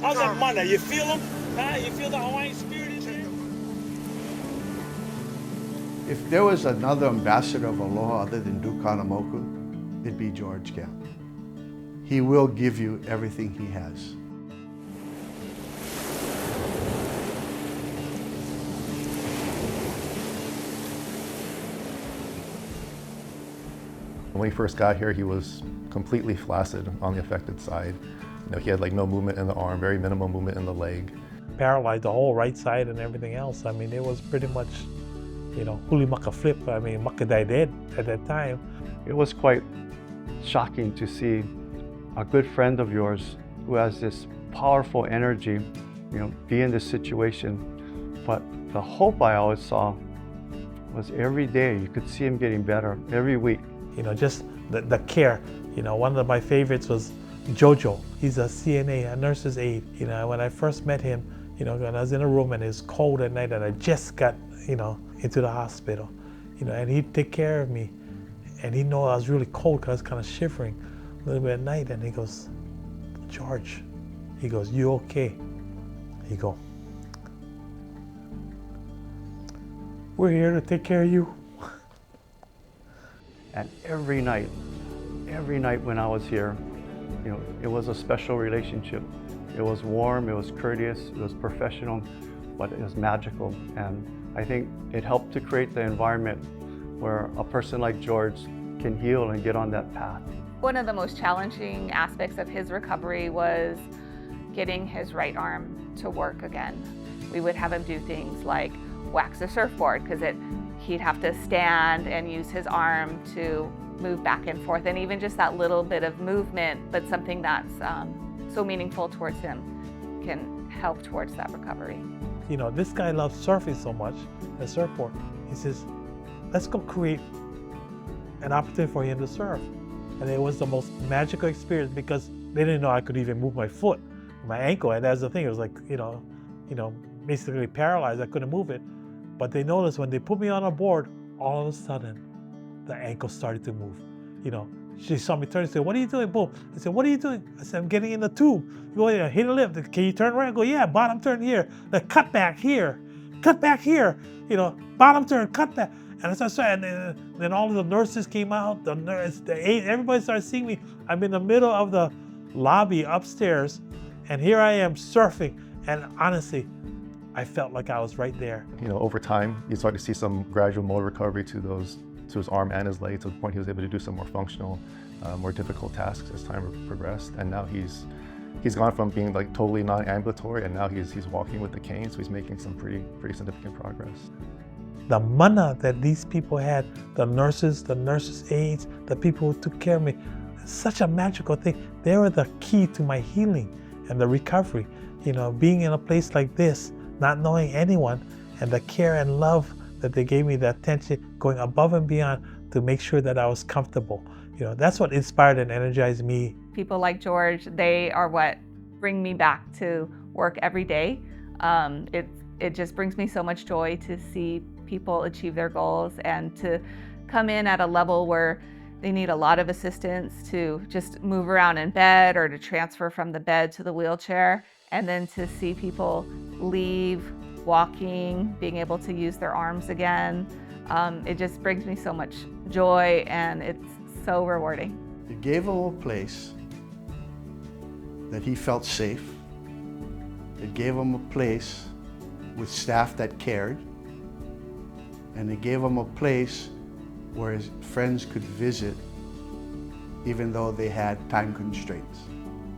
How's that mana? You feel them? Huh? You feel the Hawaiian spirit in there? If there was another ambassador of Aloha other than Duke Kahanamoku, it'd be George Camp. He will give you everything he has. When we first got here, he was completely flaccid on the affected side. He had like no movement in the arm, very minimal movement in the leg. Paralyzed the whole right side and everything else. I mean, it was pretty much, huli maka flip. I mean, makadai dead at that time. It was quite shocking to see a good friend of yours who has this powerful energy, be in this situation. But the hope I always saw was every day you could see him getting better every week. Just the care. One of my favorites was Jojo. He's a CNA, a nurse's aide. When I first met him, when I was in a room and it was cold at night and I just got, into the hospital, and he'd take care of me. And he'd know I was really cold because I was kind of shivering a little bit at night. And he goes, George, he goes, you okay? He go, we're here to take care of you. And every night when I was here, it was a special relationship. It was warm, it was courteous, it was professional, but it was magical. And I think it helped to create the environment where a person like George can heal and get on that path. One of the most challenging aspects of his recovery was getting his right arm to work again. We would have him do things like wax a surfboard because he'd have to stand and use his arm to move back and forth, and even just that little bit of movement, but something that's so meaningful towards him can help towards that recovery. This guy loves surfing so much, the surfboard. He says, let's go create an opportunity for him to surf. And it was the most magical experience because they didn't know I could even move my foot, my ankle, and that's the thing. It was like, basically paralyzed. I couldn't move it. But they noticed when they put me on a board, all of a sudden, the ankle started to move. She saw me turn and said, what are you doing? Boom. I said, what are you doing? I said, I'm getting in the tube. You go, yeah, hit a lift. Can you turn right? I go, yeah, bottom turn here. Like, cut back here. Cut back here. Bottom turn, cut back. And as I started, and then all of the nurses came out, the nurse, the aide, everybody started seeing me. I'm in the middle of the lobby upstairs, and here I am surfing. And honestly, I felt like I was right there. Over time, you start to see some gradual motor recovery to his arm and his leg, to the point he was able to do some more functional, more difficult tasks as time progressed. And now he's gone from being like totally non-ambulatory, and now he's walking with the cane, so he's making some pretty significant progress. The mana that these people had, the nurses aides, the people who took care of me, such a magical thing. They were the key to my healing and the recovery. Being in a place like this, not knowing anyone, and the care and love that they gave me, the attention, going above and beyond to make sure that I was comfortable. That's what inspired and energized me. People like George, they are what bring me back to work every day. It just brings me so much joy to see people achieve their goals and to come in at a level where they need a lot of assistance to just move around in bed or to transfer from the bed to the wheelchair, and then to see people leave walking, being able to use their arms again. It just brings me so much joy, and it's so rewarding. You gave him a place that he felt safe. It gave him a place with staff that cared. And it gave him a place where his friends could visit, even though they had time constraints.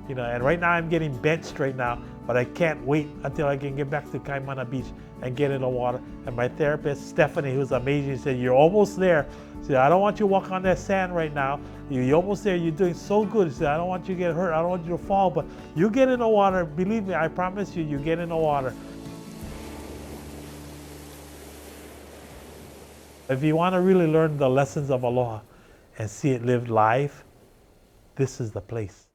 And right now I'm getting benched right now, but I can't wait until I can get back to Kaimana Beach and get in the water. And my therapist, Stephanie, who's amazing, said, you're almost there. She said, I don't want you to walk on that sand right now. You're almost there, you're doing so good. She said, I don't want you to get hurt, I don't want you to fall, but you get in the water, believe me, I promise you, you get in the water. If you want to really learn the lessons of Aloha and see it lived live, this is the place.